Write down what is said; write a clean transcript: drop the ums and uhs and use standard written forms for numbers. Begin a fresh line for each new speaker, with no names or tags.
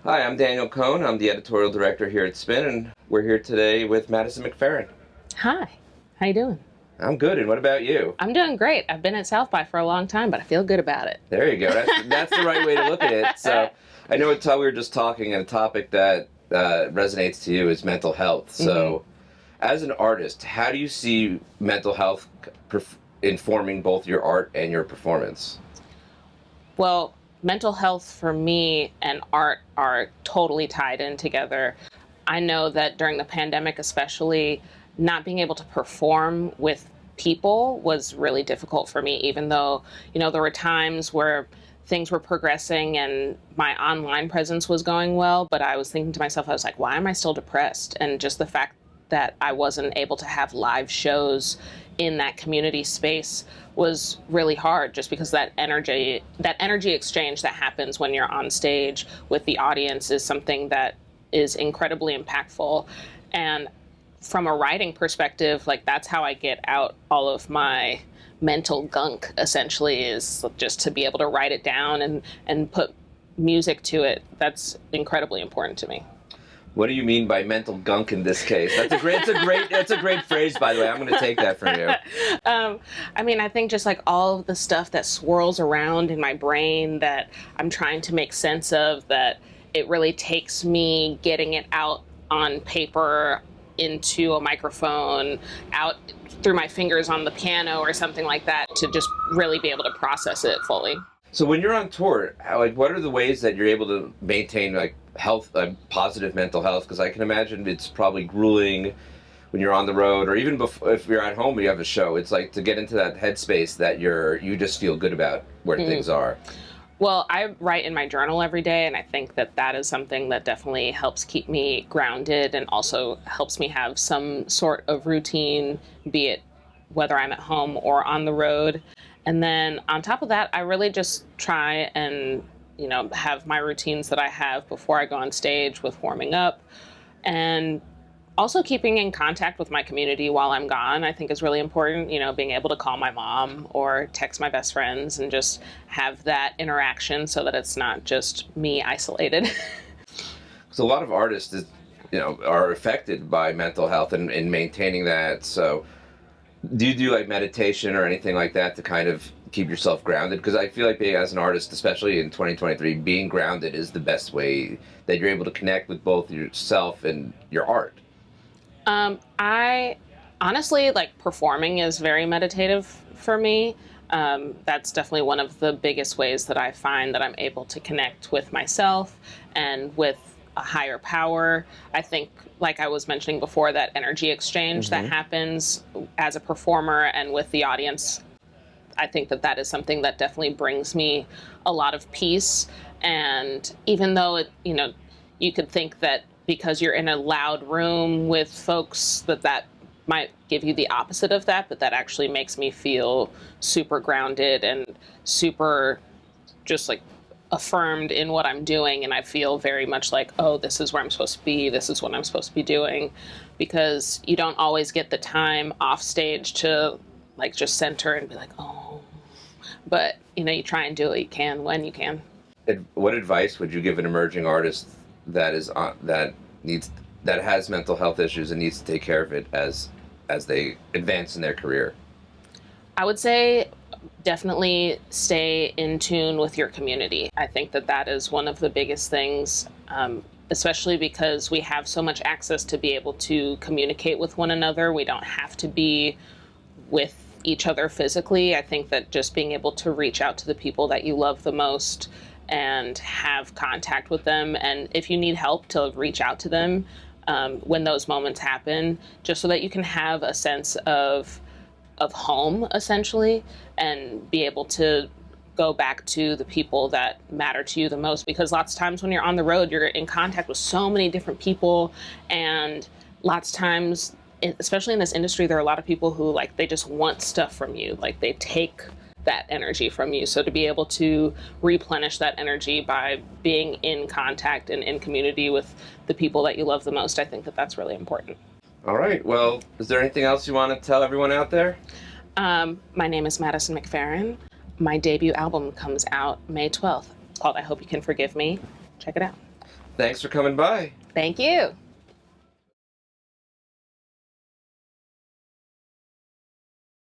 Hi, I'm Daniel Kohn. I'm the editorial director here at Spin, and we're here today with Madison McFerrin.
Hi, how you doing?
I'm good, and what about you?
I'm doing great. I've been at South by for a long time, but I feel good about it.
There you go. That's the right way to look at it. So I know we were just talking, and a topic that resonates to you is mental health. So as an artist, how do you see mental health informing both your art and your performance?
Well, mental health for me and art are totally tied in together. I know that during the pandemic especially, not being able to perform with people was really difficult for me, even though, there were times where things were progressing and my online presence was going well, but I was thinking to myself, I was like, why am I still depressed? And just the fact that I wasn't able to have live shows in that community space was really hard, just because that energy exchange that happens when you're on stage with the audience is something that is incredibly impactful. And from a writing perspective, that's how I get out all of my mental gunk, essentially, is just to be able to write it down and put music to it. That's incredibly important to me.
What do you mean by mental gunk in this case? That's a great phrase, by the way. I'm going to take that from you.
I think just all of the stuff that swirls around in my brain that I'm trying to make sense of, that it really takes me getting it out on paper, into a microphone, out through my fingers on the piano or something like that, to just really be able to process it fully.
So when you're on tour, what are the ways that you're able to maintain health, positive mental health? Because I can imagine it's probably grueling when you're on the road, or even if you're at home, you have a show. It's to get into that headspace that you just feel good about where things are.
Well, I write in my journal every day, and I think that is something that definitely helps keep me grounded and also helps me have some sort of routine, be it whether I'm at home or on the road. And then on top of that, I really just try and, have my routines that I have before I go on stage with warming up, and also keeping in contact with my community while I'm gone, I think is really important. Being able to call my mom or text my best friends and just have that interaction so that it's not just me isolated.
Because a lot of artists, are affected by mental health and maintaining that. So do you do meditation or anything like that to kind of keep yourself grounded? Because I feel like as an artist, especially in 2023, being grounded is the best way that you're able to connect with both yourself and your art.
I honestly, performing is very meditative for me. That's definitely one of the biggest ways that I find that I'm able to connect with myself and with a higher power. I think, like I was mentioning before, that energy exchange that happens as a performer and with the audience, I think that is something that definitely brings me a lot of peace. And even though you could think that because you're in a loud room with folks that might give you the opposite of that, but that actually makes me feel super grounded and super just affirmed in what I'm doing. And I feel very much oh, this is where I'm supposed to be. This is what I'm supposed to be doing, because you don't always get the time off stage to just center and be oh, but you try and do what you can when you can.
What advice would you give an emerging artist that has mental health issues and needs to take care of it as they advance in their career?
I would say definitely stay in tune with your community. I think that is one of the biggest things, especially because we have so much access to be able to communicate with one another. We don't have to be with each other physically. I think that just being able to reach out to the people that you love the most and have contact with them, and if you need help, to reach out to them when those moments happen, just so that you can have a sense of home, essentially, and be able to go back to the people that matter to you the most. Because lots of times when you're on the road, you're in contact with so many different people, and lots of times, especially in this industry, there are a lot of people who they just want stuff from you. They take that energy from you. So to be able to replenish that energy by being in contact and in community with the people that you love the most, I think that's really important.
All right. Well, is there anything else you want to tell everyone out there?
My name is Madison McFerrin. My debut album comes out May 12th. It's called I Hope You Can Forgive Me. Check it out.
Thanks for coming by.
Thank you.